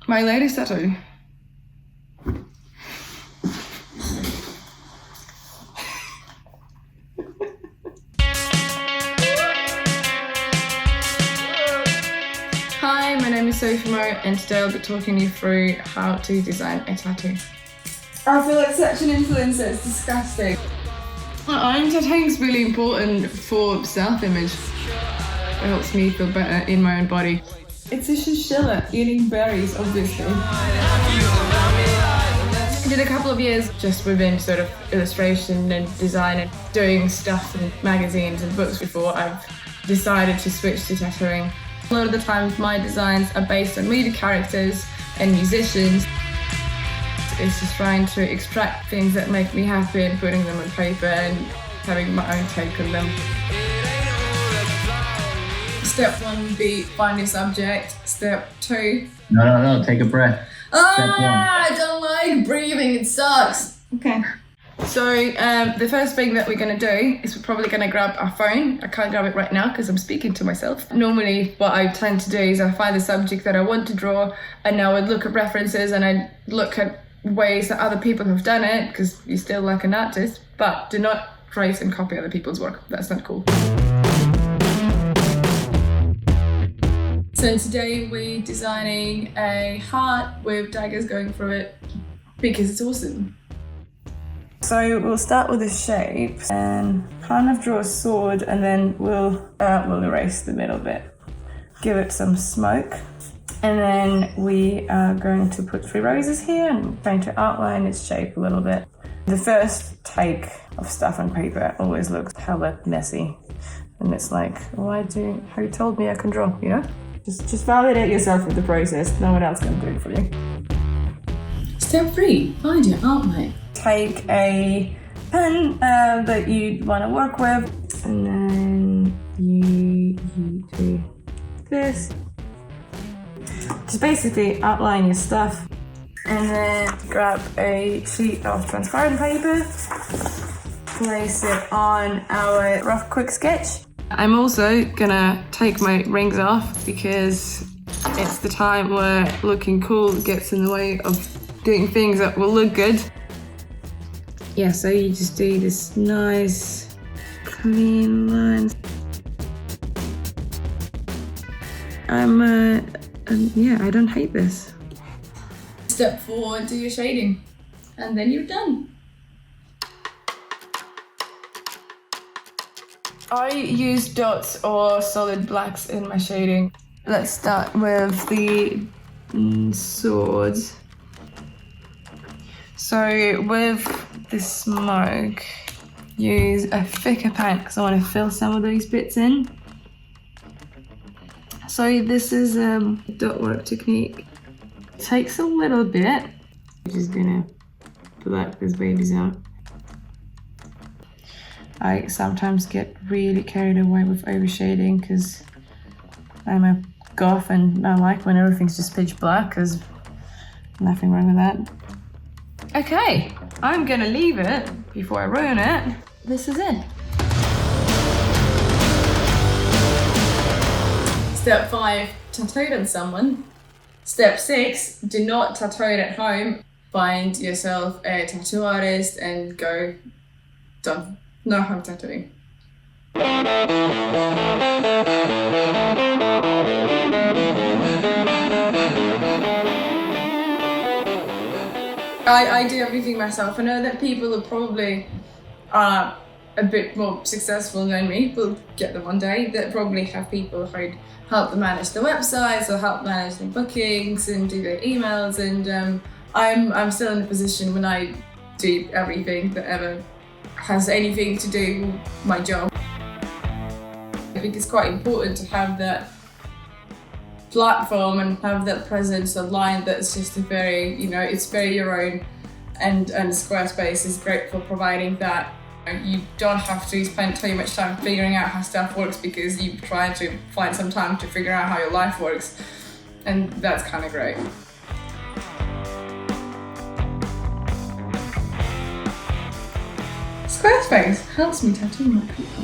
My latest tattoo. Hi, my name is Sophie Mo, and today I'll be talking you through how to design a tattoo. I feel like such an influencer, it's disgusting. Tattooing is really important for self-image. It helps me feel better in my own body. It's a chinchilla eating berries, obviously. I did a couple of years just within sort of illustration and design and doing stuff in magazines and books before I've decided to switch to tattooing. A lot of the times my designs are based on movie characters and musicians. It's just trying to extract things that make me happy and putting them on paper and having my own take on them. Step 1 would be find your subject. Step 2. No, take a breath. I don't like breathing, it sucks. Okay. So the first thing that we're going to do is we're probably going to grab our phone. I can't grab it right now because I'm speaking to myself. Normally what I tend to do is I find the subject that I want to draw, and I would look at references and I look at ways that other people have done it, because you're still like an artist, but do not trace and copy other people's work. That's not cool. So today we're designing a heart with daggers going through it because it's awesome. So we'll start with the shape and kind of draw a sword, and then we'll erase the middle bit. Give it some smoke. And then we are going to put 3 roses here and trying to outline its shape a little bit. The first take of stuff on paper always looks hella messy. And it's like, who told me I can draw, you know? Just validate yourself with the process. No one else can do it for you. Step 3, find your outline. Take a pen that you want to work with, and then you do this. Just basically outline your stuff, and then grab a sheet of transparent paper, place it on our rough quick sketch. I'm also gonna take my rings off because it's the time where looking cool gets in the way of doing things that will look good. Yeah, so you just do this nice clean lines. I don't hate this. Step 4, do your shading. And then you're done. I use dots or solid blacks in my shading. Let's start with the sword. So with the smoke, use a thicker paint because I want to fill some of these bits in. So this is a dot work technique. It takes a little bit. I'm just gonna black these babies out. I sometimes get really carried away with overshading because I'm a goth and I like when everything's just pitch black, because nothing wrong with that. Okay, I'm gonna leave it before I ruin it. This is it. Step 5, tattoo it on someone. Step 6, do not tattoo it at home. Find yourself a tattoo artist and go. Done. No home tattooing. I do everything myself. I know that people who probably are a bit more successful than me, we'll get them one day, that probably have people who help them manage the websites or help manage the bookings and do their emails, and I'm still in a position when I do everything that ever has anything to do with my job. I think it's quite important to have that platform and have that presence online that's just a very, it's very your own, and Squarespace is great for providing that. You don't have to spend too much time figuring out how stuff works because you try to find some time to figure out how your life works, and that's kind of great. Squarespace helps me tattoo my people.